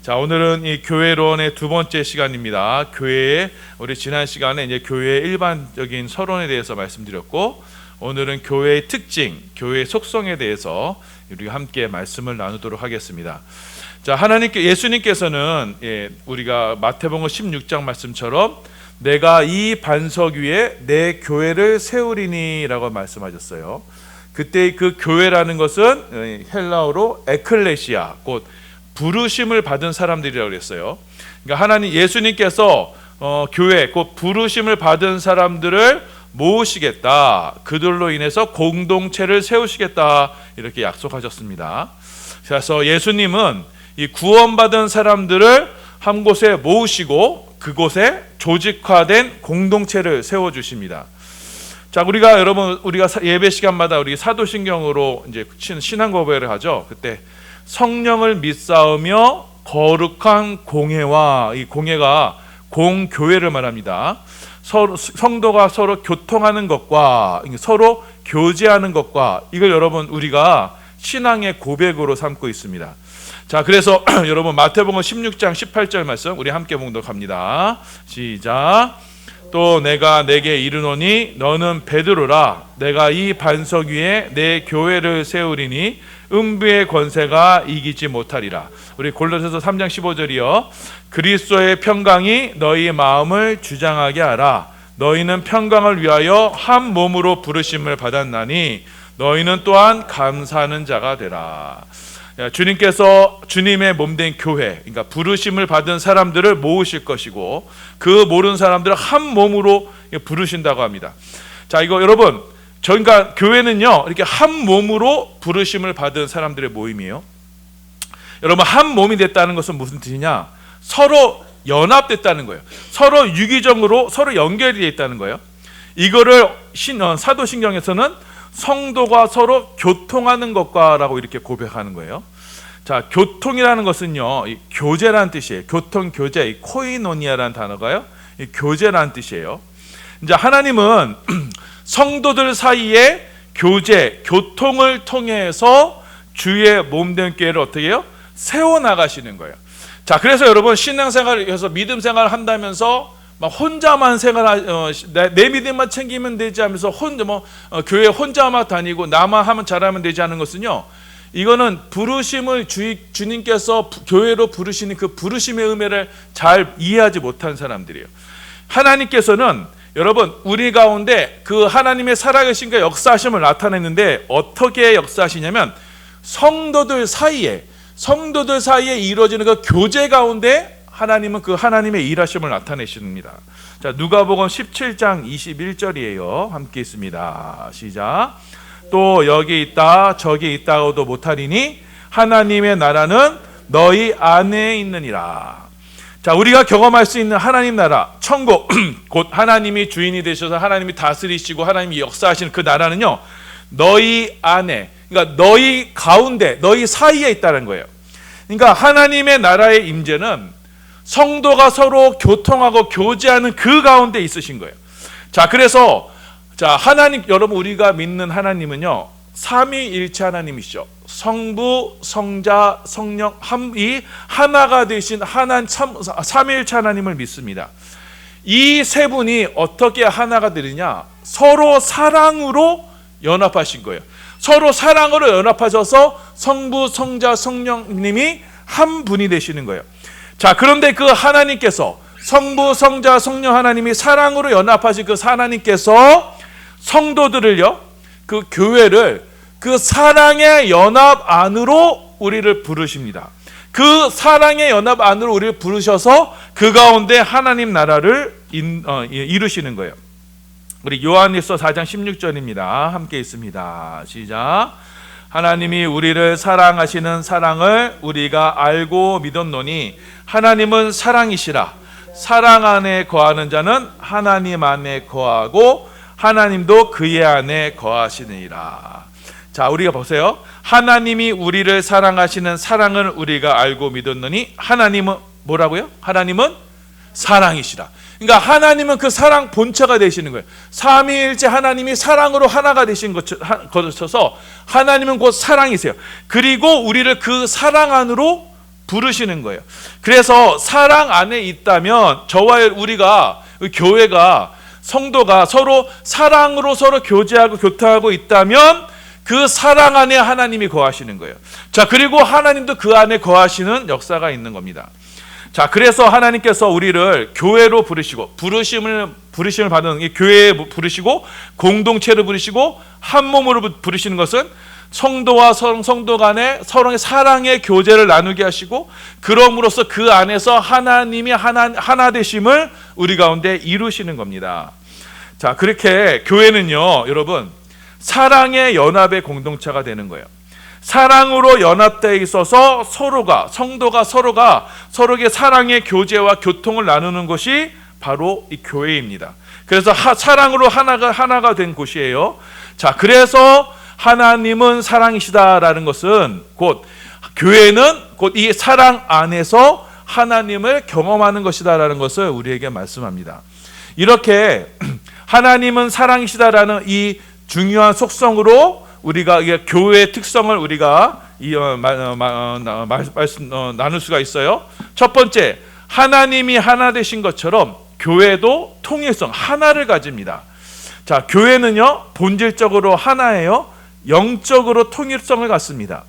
자, 오늘은 이 교회론의 두 번째 시간입니다. 우리 지난 시간에 이제 교회의 일반적인 서론에 대해서 말씀드렸고, 오늘은 교회의 특징, 교회의 속성에 대해서 우리가 함께 말씀을 나누도록 하겠습니다. 자, 예수님께서는 우리가 마태복음 16장 말씀처럼 내가 이 반석 위에 내 교회를 세우리니라고 말씀하셨어요. 그때 그 교회라는 것은 헬라어로 에클레시아, 곧 부르심을 받은 사람들이라고 그랬어요. 그러니까 예수님께서 교회, 곧 부르심을 받은 사람들을 모으시겠다, 그들로 인해서 공동체를 세우시겠다, 이렇게 약속하셨습니다. 그래서 예수님은 이 구원받은 사람들을 한 곳에 모으시고 그곳에 조직화된 공동체를 세워주십니다. 자, 우리가 예배 시간마다 우리 사도신경으로 이제 신앙 고백을 하죠. 그때 성령을 믿사오며 거룩한 공회와, 이 공회가 공교회를 말합니다. 성도가 서로 교통하는 것과 서로 교제하는 것과, 이걸 여러분 우리가 신앙의 고백으로 삼고 있습니다. 자, 그래서 여러분 마태복음 16장 18절 말씀 우리 함께 봉독합니다. 시작. 또 내가 내게 이르노니 너는 베드로라. 내가 이 반석 위에 내 교회를 세우리니 음부의 권세가 이기지 못하리라. 우리 골로새서 3장 15절이요. 그리스도의 평강이 너희 마음을 주장하게 하라. 너희는 평강을 위하여 한 몸으로 부르심을 받았나니 너희는 또한 감사하는 자가 되라. 주님께서 주님의 몸된 교회, 그러니까 부르심을 받은 사람들을 모으실 것이고, 그 모르는 사람들을 한 몸으로 부르신다고 합니다. 자, 이거 여러분, 그러니까 교회는요, 이렇게 한 몸으로 부르심을 받은 사람들의 모임이에요. 여러분, 한 몸이 됐다는 것은 무슨 뜻이냐? 서로 연합됐다는 거예요. 서로 유기적으로 서로 연결이 되어 있다는 거예요. 이거를 사도신경에서는 성도가 서로 교통하는 것과라고 이렇게 고백하는 거예요. 자, 교통이라는 것은요, 이 교제라는 뜻이에요. 교통, 교제, 이 코이노니아라는 단어가요, 이 교제라는 뜻이에요. 이제 하나님은 성도들 사이에 교제, 교통을 통해서 주의 몸된 교회를 어떻게 해요? 세워나가시는 거예요. 자, 그래서 여러분 신앙생활을 해서 믿음 생활을 한다면서 막 혼자만 내 믿음만 챙기면 되지 하면서 교회 혼자만 다니고 나만 하면 잘하면 되지 않은 것은요, 이거는 부르심을 주님께서 교회로 부르시는 그 부르심의 의미를 잘 이해하지 못한 사람들이에요. 하나님께서는 여러분 우리 가운데 그 하나님의 살아계신과 역사하심을 나타냈는데, 어떻게 역사하시냐면 성도들 사이에 이루어지는 그 교제 가운데 하나님은 그 하나님의 일하심을 나타내십니다. 자, 누가복음 17장 21절이에요. 함께 있습니다. 시작. 또 여기 있다 저기 있다고도 못하리니 하나님의 나라는 너희 안에 있느니라. 자, 우리가 경험할 수 있는 하나님 나라, 천국, 곧 하나님이 주인이 되셔서 하나님이 다스리시고 하나님이 역사하시는 그 나라는요, 너희 안에, 그러니까 너희 가운데, 너희 사이에 있다는 거예요. 그러니까 하나님의 나라의 임재는 성도가 서로 교통하고 교제하는 그 가운데 있으신 거예요. 자, 그래서 하나님, 여러분 우리가 믿는 하나님은요, 삼위일체 하나님이시죠. 성부, 성자, 성령, 이 하나가 되신 삼위일체 하나님을 믿습니다. 이 세 분이 어떻게 하나가 되느냐? 서로 사랑으로 연합하신 거예요. 서로 사랑으로 연합하셔서 성부, 성자, 성령님이 한 분이 되시는 거예요. 자, 그런데 그 하나님께서, 성부, 성자, 성령 하나님이 사랑으로 연합하신 그 하나님께서 성도들을요, 그 교회를 그 사랑의 연합 안으로 우리를 부르십니다. 그 사랑의 연합 안으로 우리를 부르셔서 그 가운데 하나님 나라를 이루시는 거예요. 우리 요한일서 4장 16절입니다. 함께 있습니다. 시작. 하나님이 우리를 사랑하시는 사랑을 우리가 알고 믿었노니 하나님은 사랑이시라. 사랑 안에 거하는 자는 하나님 안에 거하고 하나님도 그의 안에 거하시느니라. 자, 우리가 보세요. 하나님이 우리를 사랑하시는 사랑을 우리가 알고 믿었노니 하나님은 뭐라고요? 하나님은 사랑이시라. 그러니까 하나님은 그 사랑 본체가 되시는 거예요. 삼위일체 하나님이 사랑으로 하나가 되신 것처럼 하나님은 곧 사랑이세요. 그리고 우리를 그 사랑 안으로 부르시는 거예요. 그래서 사랑 안에 있다면 저와 우리가 교회가 성도가 서로 사랑으로 서로 교제하고 교통하고 있다면 그 사랑 안에 하나님이 거하시는 거예요. 자, 그리고 하나님도 그 안에 거하시는 역사가 있는 겁니다. 자, 그래서 하나님께서 우리를 교회로 부르시고 부르심을 받은 이 교회에 부르시고 공동체로 부르시고 한 몸으로 부르시는 것은 성도와 성도 간에 서로의 사랑의 교제를 나누게 하시고 그럼으로써 그 안에서 하나님이 하나 되심을 우리 가운데 이루시는 겁니다. 자, 그렇게 교회는요, 여러분, 사랑의 연합의 공동체가 되는 거예요. 사랑으로 연합되어 있어서 성도가 서로에게 사랑의 교제와 교통을 나누는 것이 바로 이 교회입니다. 그래서 사랑으로 하나가 된 곳이에요. 자, 그래서 하나님은 사랑이시다라는 것은 교회는 곧 이 사랑 안에서 하나님을 경험하는 것이다라는 것을 우리에게 말씀합니다. 이렇게 하나님은 사랑이시다라는 이 중요한 속성으로 우리가 교회의 특성을 우리가 나눌 수가 있어요. 첫 번째, 하나님이 하나 되신 것처럼 교회도 통일성, 하나를 가집니다. 자, 교회는요, 본질적으로 하나예요. 영적으로 통일성을 갖습니다.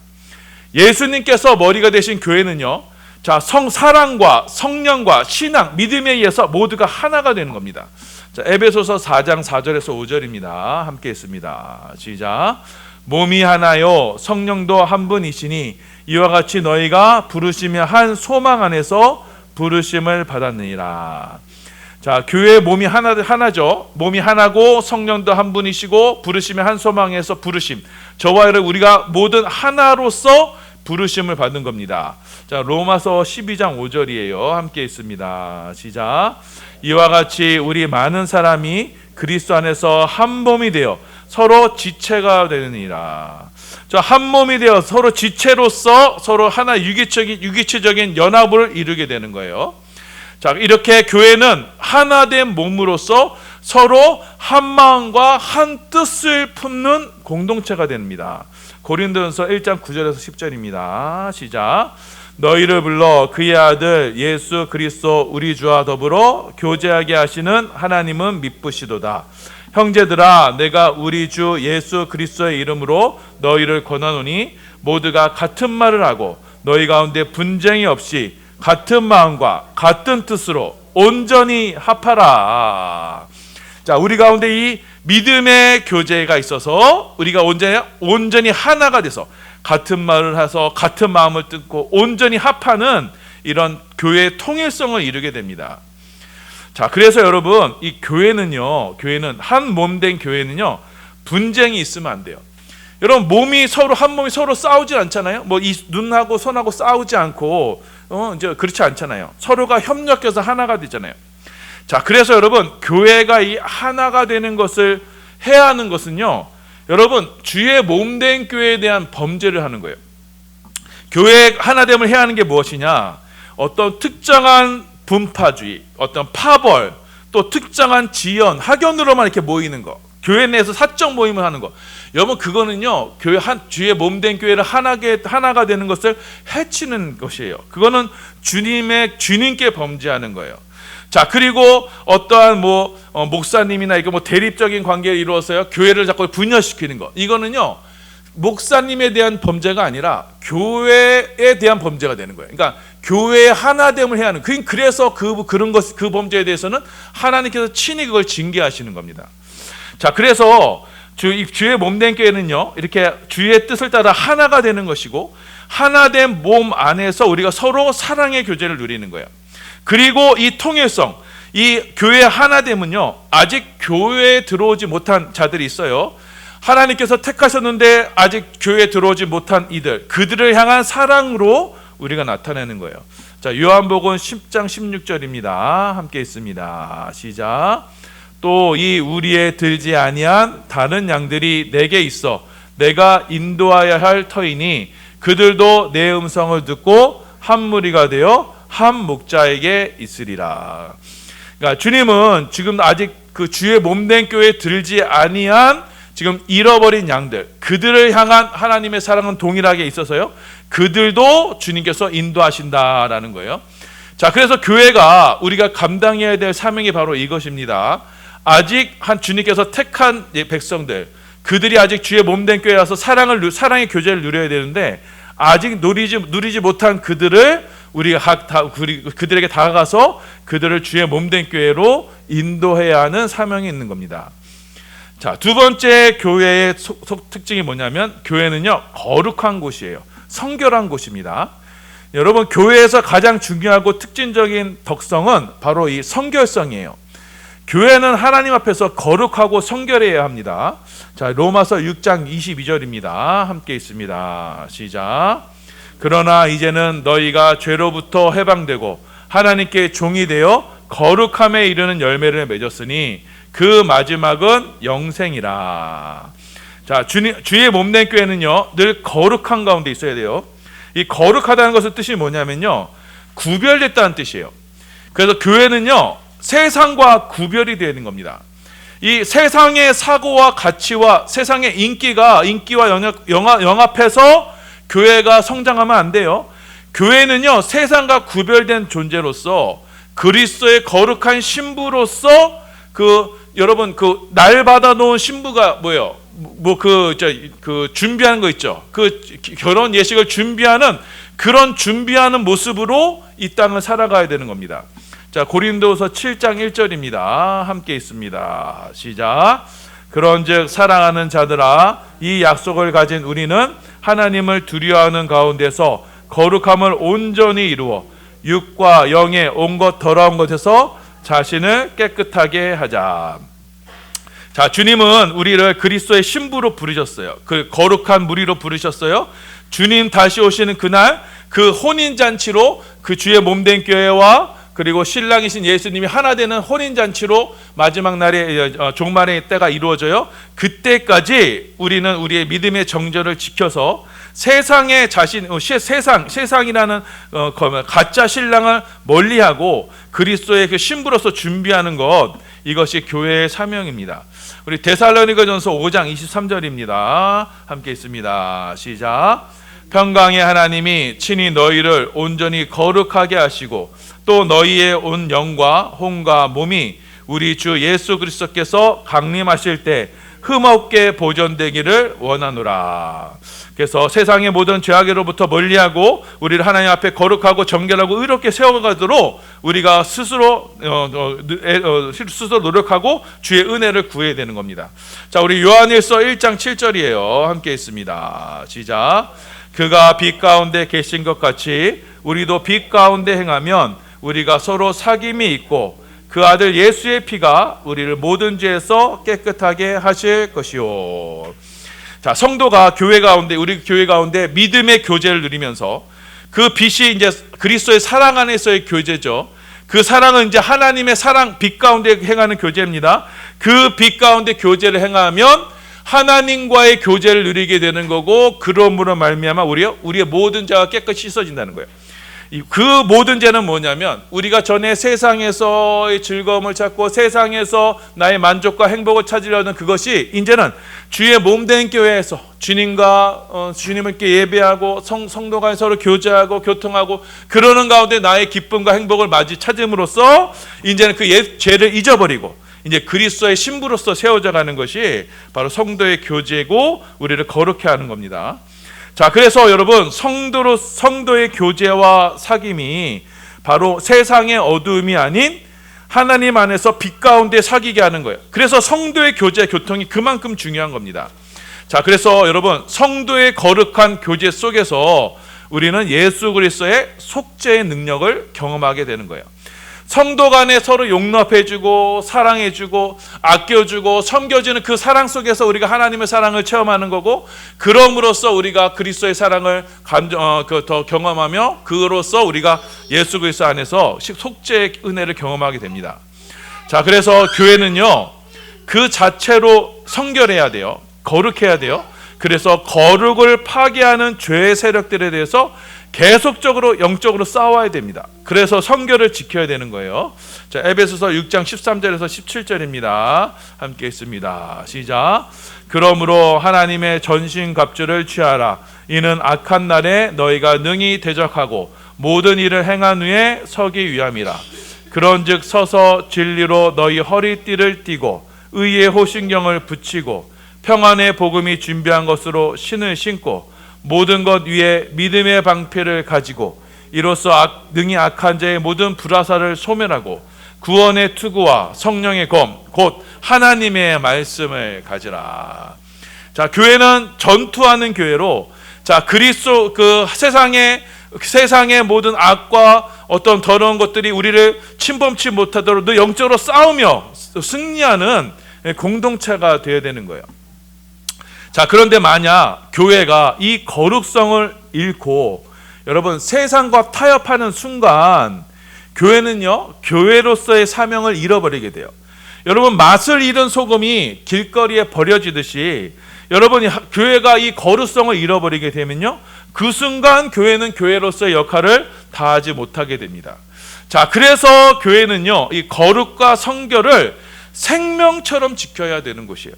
예수님께서 머리가 되신 교회는요, 자, 사랑과 성령과 신앙, 믿음에 의해서 모두가 하나가 되는 겁니다. 자, 에베소서 4장 4절에서 5절입니다. 함께 있습니다. 시작. 몸이 하나요 성령도 한 분이시니 이와 같이 너희가 부르시며 한 소망 안에서 부르심을 받았느니라. 자, 교회의 몸이 하나죠. 몸이 하나고 성령도 한 분이시고 부르시며 한 소망에서 부르심. 저와 여러분 우리가 모든 하나로서 부르심을 받는 겁니다. 자, 로마서 12장 5절이에요. 함께 있습니다. 시작. 이와 같이 우리 많은 사람이 그리스도 안에서 한 몸이 되어 서로 지체가 되느니라. 자, 한 몸이 되어 서로 지체로서 서로 하나 유기체적인 연합을 이루게 되는 거예요. 자, 이렇게 교회는 하나된 몸으로서 서로 한 마음과 한 뜻을 품는 공동체가 됩니다. 고린도전서 1장 9절에서 10절입니다. 시작. 너희를 불러 그의 아들 예수 그리스도 우리 주와 더불어 교제하게 하시는 하나님은 미쁘시도다. 형제들아, 내가 우리 주 예수 그리스도의 이름으로 너희를 권하노니 모두가 같은 말을 하고 너희 가운데 분쟁이 없이 같은 마음과 같은 뜻으로 온전히 합하라. 자, 우리 가운데 이 믿음의 교제가 있어서 우리가 온전히 하나가 돼서 같은 말을 해서 같은 마음을 듣고 온전히 합하는 이런 교회의 통일성을 이루게 됩니다. 자, 그래서 여러분 이 교회는 한 몸 된 교회는요, 분쟁이 있으면 안 돼요. 여러분 한 몸이 서로 싸우지 않잖아요. 뭐 이 눈하고 손하고 싸우지 않고 이제 그렇지 않잖아요. 서로가 협력해서 하나가 되잖아요. 자, 그래서 여러분 교회가 이 하나가 되는 것을 해야 하는 것은요, 여러분 주의 몸 된 교회에 대한 범죄를 하는 거예요. 교회 하나됨을 해야 하는 게 무엇이냐? 어떤 특정한 분파주의, 어떤 파벌, 또 특정한 지연, 학연으로만 이렇게 모이는 거, 교회 내에서 사적 모임을 하는 거, 여러분 그거는요 주의 몸 된 교회를 하나가 되는 것을 해치는 것이에요. 그거는 주님께 범죄하는 거예요. 자, 그리고 어떠한 목사님이나 이거 대립적인 관계를 이루어서요 교회를 자꾸 분열시키는 거, 이거는요 목사님에 대한 범죄가 아니라 교회에 대한 범죄가 되는 거예요. 그러니까 교회의 하나됨을 해야 하는, 그래서 그 범죄에 대해서는 하나님께서 친히 그걸 징계하시는 겁니다. 자, 그래서 주의 몸 된 교회는요 이렇게 주의 뜻을 따라 하나가 되는 것이고, 하나된 몸 안에서 우리가 서로 사랑의 교제를 누리는 거예요. 그리고 이 통일성, 이 교회의 하나됨은요 아직 교회에 들어오지 못한 자들이 있어요. 하나님께서 택하셨는데 아직 교회에 들어오지 못한 그들을 향한 사랑으로 우리가 나타내는 거예요. 자, 요한복음 10장 16절입니다. 함께 있습니다. 시작. 또 이 우리에 들지 아니한 다른 양들이 내게 있어 내가 인도하여야 할 터이니 그들도 내 음성을 듣고 한 무리가 되어 한 목자에게 있으리라. 그러니까 주님은 지금 아직 그 주의 몸된 교회에 들지 아니한 지금 잃어버린 양들, 그들을 향한 하나님의 사랑은 동일하게 있어서요, 그들도 주님께서 인도하신다라는 거예요. 자, 그래서 교회가 우리가 감당해야 될 사명이 바로 이것입니다. 아직 한 주님께서 택한 백성들, 그들이 아직 주의 몸된 교회라서 사랑의 교제를 누려야 되는데, 아직 누리지 못한 그들을 우리가 그들에게 다가가서 그들을 주의 몸된 교회로 인도해야 하는 사명이 있는 겁니다. 자, 두 번째 교회의 특징이 뭐냐면, 교회는요, 거룩한 곳이에요. 성결한 곳입니다. 여러분, 교회에서 가장 중요하고 특징적인 덕성은 바로 이 성결성이에요. 교회는 하나님 앞에서 거룩하고 성결해야 합니다. 자, 로마서 6장 22절입니다. 함께 있습니다. 시작. 그러나 이제는 너희가 죄로부터 해방되고 하나님께 종이 되어 거룩함에 이르는 열매를 맺었으니 그 마지막은 영생이라. 자, 주의 몸된 교회는요, 늘 거룩한 가운데 있어야 돼요. 이 거룩하다는 것의 뜻이 뭐냐면요, 구별됐다는 뜻이에요. 그래서 교회는요, 세상과 구별이 되는 겁니다. 이 세상의 사고와 가치와 세상의 인기와 영합해서 교회가 성장하면 안 돼요. 교회는요, 세상과 구별된 존재로서 그리스도의 거룩한 신부로서 여러분 날 받아 놓은 신부가 뭐예요? 준비하는 거 있죠. 그 결혼 예식을 준비하는 그런 준비하는 모습으로 이 땅을 살아가야 되는 겁니다. 자, 고린도서 7장 1절입니다. 함께 있습니다. 시작. 그런즉 사랑하는 자들아, 이 약속을 가진 우리는 하나님을 두려워하는 가운데서 거룩함을 온전히 이루어 육과 영의 온 것 더러운 것에서 자신을 깨끗하게 하자. 자, 주님은 우리를 그리스도의 신부로 부르셨어요. 그 거룩한 무리로 부르셨어요. 주님 다시 오시는 그날 그 혼인잔치로 그 주의 몸된 교회와 그리고 신랑이신 예수님이 하나 되는 혼인잔치로 마지막 날에 종말의 때가 이루어져요. 그때까지 우리는 우리의 믿음의 정절을 지켜서 세상의 세상이라는 가짜 신랑을 멀리하고 그리스도의 그 신부로서 준비하는 것, 이것이 교회의 사명입니다. 우리 데살로니가전서 5장 23절입니다. 함께 있습니다. 시작. 평강의 하나님이 친히 너희를 온전히 거룩하게 하시고 또 너희의 온 영과 혼과 몸이 우리 주 예수 그리스도께서 강림하실 때 흠없게 보존되기를 원하노라. 그래서 세상의 모든 죄악으로부터 멀리하고 우리를 하나님 앞에 거룩하고 정결하고 의롭게 세워가도록 우리가 스스로 노력하고 주의 은혜를 구해야 되는 겁니다. 자, 우리 요한일서 1장 7절이에요. 함께 있습니다. 시작. 그가 빛 가운데 계신 것 같이 우리도 빛 가운데 행하면 우리가 서로 사귐이 있고 그 아들 예수의 피가 우리를 모든 죄에서 깨끗하게 하실 것이요. 자, 성도가 우리 교회 가운데 믿음의 교제를 누리면서 그 빛이 이제 그리스도의 사랑 안에서의 교제죠. 그 사랑은 이제 하나님의 사랑, 빛 가운데 행하는 교제입니다. 그 빛 가운데 교제를 행하면 하나님과의 교제를 누리게 되는 거고, 그러므로 말미암아 우리의 모든 죄가 깨끗이 씻어진다는 거예요. 그 모든 죄는 뭐냐면, 우리가 전에 세상에서의 즐거움을 찾고 세상에서 나의 만족과 행복을 찾으려는 그것이 이제는 주의 몸된 교회에서 주님을 예배하고 성도가 서로 교제하고 교통하고 그러는 가운데 나의 기쁨과 행복을 찾음으로써 이제는 그 옛 죄를 잊어버리고 이제 그리스도의 신부로서 세워져 가는 것이 바로 성도의 교제고 우리를 거룩해 하는 겁니다. 자, 그래서 여러분, 성도의 교제와 사귐이 바로 세상의 어두움이 아닌 하나님 안에서 빛 가운데 사귀게 하는 거예요. 그래서 성도의 교제, 교통이 그만큼 중요한 겁니다. 자, 그래서 여러분, 성도의 거룩한 교제 속에서 우리는 예수 그리스도의 속죄의 능력을 경험하게 되는 거예요. 성도 간에 서로 용납해주고 사랑해주고 아껴주고 섬겨주는 그 사랑 속에서 우리가 하나님의 사랑을 체험하는 거고, 그럼으로써 우리가 그리스도의 사랑을 더 경험하며 그로써 우리가 예수 그리스도 안에서 속죄의 은혜를 경험하게 됩니다. 자, 그래서 교회는요, 그 자체로 성결해야 돼요. 거룩해야 돼요. 그래서 거룩을 파괴하는 죄의 세력들에 대해서 계속적으로 영적으로 싸워야 됩니다. 그래서 성결을 지켜야 되는 거예요. 자, 에베소서 6장 13절에서 17절입니다. 함께 있습니다. 시작. 그러므로 하나님의 전신갑주를 취하라. 이는 악한 날에 너희가 능히 대적하고 모든 일을 행한 후에 서기 위함이라. 그런즉 서서 진리로 너희 허리띠를 띠고 의의 호신경을 붙이고 평안의 복음이 준비한 것으로 신을 신고 모든 것 위에 믿음의 방패를 가지고 이로써 능히 악한 자의 모든 불화살을 소멸하고 구원의 투구와 성령의 검 곧 하나님의 말씀을 가지라. 자, 교회는 전투하는 교회로, 자, 그리스도 그 세상의 모든 악과 어떤 더러운 것들이 우리를 침범치 못하도록 늘 영적으로 싸우며 승리하는 공동체가 되어야 되는 거예요. 자, 그런데 만약 교회가 이 거룩성을 잃고 여러분 세상과 타협하는 순간 교회는요, 교회로서의 사명을 잃어버리게 돼요. 여러분, 맛을 잃은 소금이 길거리에 버려지듯이 여러분이 교회가 이 거룩성을 잃어버리게 되면요, 그 순간 교회는 교회로서의 역할을 다하지 못하게 됩니다. 자, 그래서 교회는요, 이 거룩과 성결을 생명처럼 지켜야 되는 곳이에요.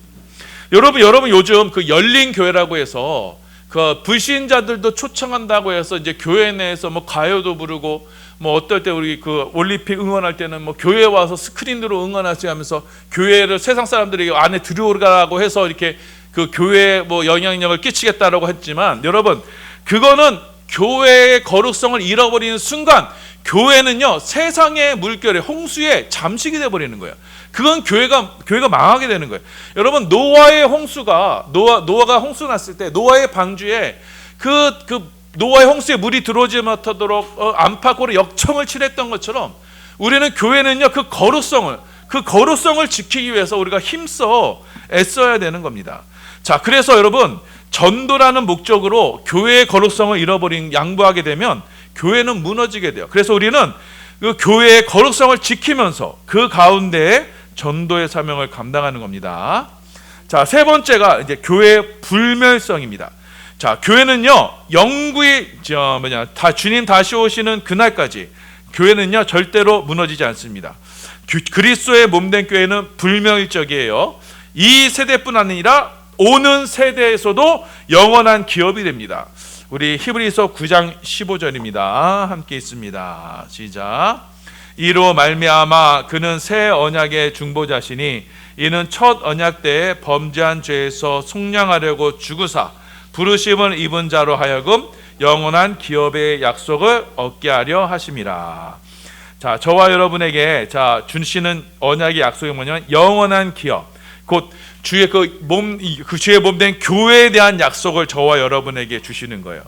여러분 요즘 그 열린 교회라고 해서 그 불신자들도 초청한다고 해서 이제 교회 내에서 뭐 가요도 부르고 뭐 어떨 때 우리 그 올림픽 응원할 때는 뭐 교회에 와서 스크린으로 응원하지 하면서 교회를 세상 사람들이 안에 들어오라고 해서 이렇게 그 교회에 뭐 영향력을 끼치겠다라고 했지만, 여러분 그거는 교회의 거룩성을 잃어버리는 순간 교회는요, 세상의 물결에 홍수에 잠식이 돼 버리는 거예요. 그건 교회가 망하게 되는 거예요. 여러분, 노아의 홍수가 노아가 홍수 났을 때 노아의 방주에 그 노아의 홍수에 물이 들어오지 못하도록 안팎으로 역청을 칠했던 것처럼 우리는 교회는요, 그 거룩성을 지키기 위해서 우리가 힘써 애써야 되는 겁니다. 자, 그래서 여러분, 전도라는 목적으로 교회의 거룩성을 잃어버린 양보하게 되면 교회는 무너지게 돼요. 그래서 우리는 그 교회의 거룩성을 지키면서 그 가운데에 전도의 사명을 감당하는 겁니다. 자, 세 번째가 이제 교회의 불멸성입니다. 자, 교회는요, 영구히 다 주님 다시 오시는 그날까지 교회는요 절대로 무너지지 않습니다. 그리스도의 몸된 교회는 불멸적이에요. 이 세대뿐 아니라 오는 세대에서도 영원한 기업이 됩니다. 우리 히브리서 9장 15절입니다. 함께 있습니다. 시작. 이로 말미암아 그는 새 언약의 중보자시니 이는 첫 언약 때에 범죄한 죄에서 속량하려고 죽으사 부르심을 입은 자로 하여금 영원한 기업의 약속을 얻게 하려 하심이라. 자, 저와 여러분에게 주시는 언약의 약속이 뭐냐면 영원한 기업, 곧 주의 주의 몸된 교회에 대한 약속을 저와 여러분에게 주시는 거예요.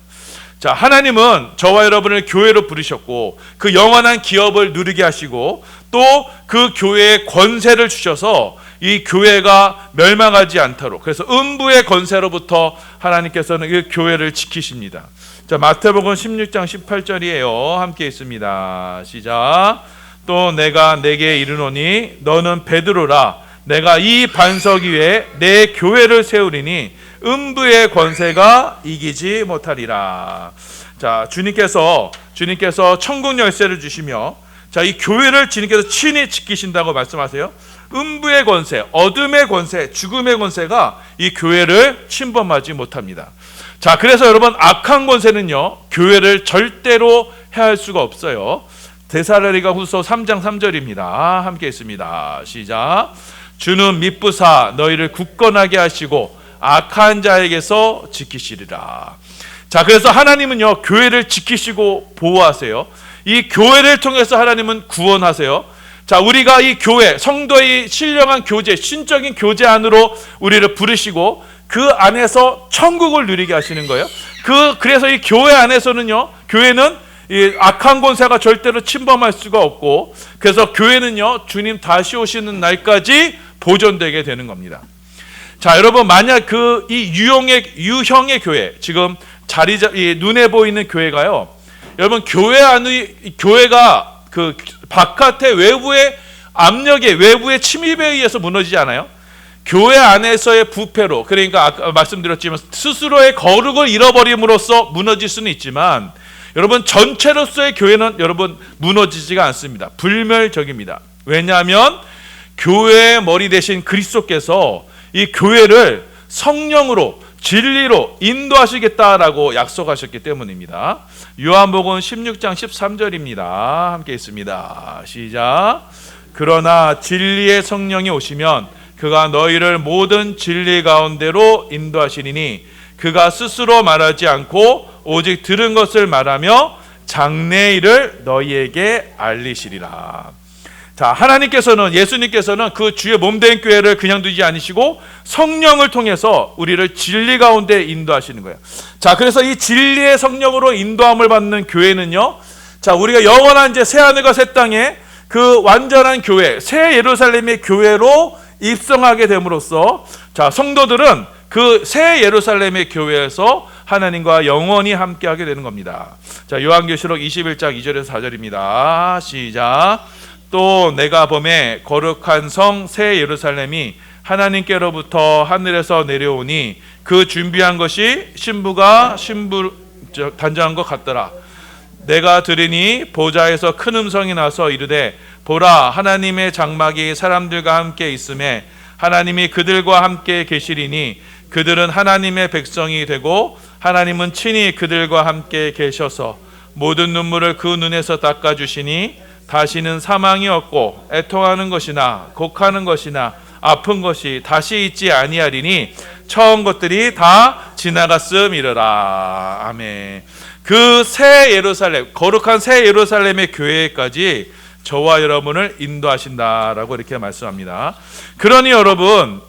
자, 하나님은 저와 여러분을 교회로 부르셨고 그 영원한 기업을 누리게 하시고 또 그 교회에 권세를 주셔서 이 교회가 멸망하지 않도록, 그래서 음부의 권세로부터 하나님께서는 이 교회를 지키십니다. 자, 마태복음 16장 18절이에요. 함께 있습니다. 시작. 또 내가 내게 이르노니 너는 베드로라. 내가 이 반석 위에 내 교회를 세우리니 음부의 권세가 이기지 못하리라. 자, 주님께서 천국 열쇠를 주시며, 자, 이 교회를 주님께서 친히 지키신다고 말씀하세요. 음부의 권세, 어둠의 권세, 죽음의 권세가 이 교회를 침범하지 못합니다. 자, 그래서 여러분, 악한 권세는요 교회를 절대로 해할 수가 없어요. 데살로니가 후서 3장 3절입니다. 함께 있습니다. 시작. 주는 미쁘사 너희를 굳건하게 하시고 악한 자에게서 지키시리라. 자, 그래서 하나님은요 교회를 지키시고 보호하세요. 이 교회를 통해서 하나님은 구원하세요. 자, 우리가 이 교회, 성도의 신령한 교제, 신적인 교제 안으로 우리를 부르시고 그 안에서 천국을 누리게 하시는 거예요. 그래서 이 교회 안에서는요, 교회는 이 악한 권세가 절대로 침범할 수가 없고, 그래서 교회는요 주님 다시 오시는 날까지 보존되게 되는 겁니다. 자, 여러분, 만약 이 유형의 교회, 지금 눈에 보이는 교회가요, 여러분, 교회가 그 바깥의 외부의 압력에, 외부의 침입에 의해서 무너지지 않아요. 교회 안에서의 부패로, 그러니까 아까 말씀드렸지만 스스로의 거룩을 잃어버림으로써 무너질 수는 있지만, 여러분 전체로서의 교회는 여러분 무너지지가 않습니다. 불멸적입니다. 왜냐하면 교회의 머리 대신 그리스도께서 이 교회를 성령으로 진리로 인도하시겠다라고 약속하셨기 때문입니다. 요한복음 16장 13절입니다. 함께 있습니다. 시작. 그러나 진리의 성령이 오시면 그가 너희를 모든 진리 가운데로 인도하시리니 그가 스스로 말하지 않고 오직 들은 것을 말하며 장래일을 너희에게 알리시리라. 자, 하나님께서는, 예수님께서는 그 주의 몸된 교회를 그냥 두지 않으시고 성령을 통해서 우리를 진리 가운데 인도하시는 거예요. 자, 그래서 이 진리의 성령으로 인도함을 받는 교회는요, 자, 우리가 영원한 이제 새 하늘과 새 땅에 그 완전한 교회, 새 예루살렘의 교회로 입성하게 됨으로써, 자, 성도들은 그 새 예루살렘의 교회에서 하나님과 영원히 함께하게 되는 겁니다. 자, 요한계시록 21장 2절에서 4절입니다. 시작. 또 내가 보매 거룩한 성 새 예루살렘이 하나님께로부터 하늘에서 내려오니 그 준비한 것이 신부가 단장한 것 같더라. 내가 들으니 보좌에서 큰 음성이 나서 이르되 보라, 하나님의 장막이 사람들과 함께 있음에 하나님이 그들과 함께 계시리니 그들은 하나님의 백성이 되고 하나님은 친히 그들과 함께 계셔서 모든 눈물을 그 눈에서 닦아주시니 다시는 사망이 없고 애통하는 것이나 곡하는 것이나 아픈 것이 다시 있지 아니하리니 처음 것들이 다 지나갔음이러라. 아멘. 그 새 예루살렘, 거룩한 새 예루살렘의 교회까지 저와 여러분을 인도하신다라고 이렇게 말씀합니다. 그러니 여러분,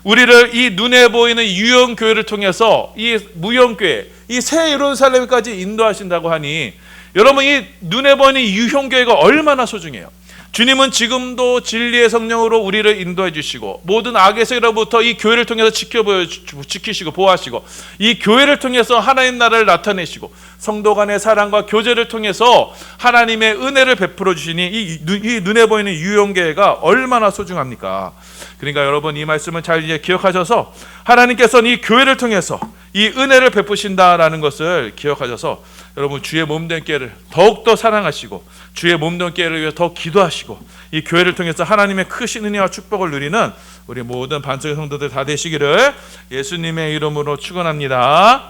우리를 이 눈에 보이는 유형 교회를 통해서 이 무형 교회, 이 새 예루살렘까지 인도하신다고 하니 여러분, 이 눈에 보이는 유형 교회가 얼마나 소중해요. 주님은 지금도 진리의 성령으로 우리를 인도해 주시고 모든 악의 세력로부터 이 교회를 통해서 지키시고 보호하시고 이 교회를 통해서 하나님 나라를 나타내시고 성도 간의 사랑과 교제를 통해서 하나님의 은혜를 베풀어 주시니 이 눈에 보이는 유형교회가 얼마나 소중합니까? 그러니까 여러분, 이 말씀을 잘 이제 기억하셔서 하나님께서는 이 교회를 통해서 이 은혜를 베푸신다라는 것을 기억하셔서 여러분, 주의 몸된 교회를 더욱더 사랑하시고 주의 몸된 교회를 위해 더 기도하시고 이 교회를 통해서 하나님의 크신 은혜와 축복을 누리는 우리 모든 반석의 성도들 다 되시기를 예수님의 이름으로 축원합니다.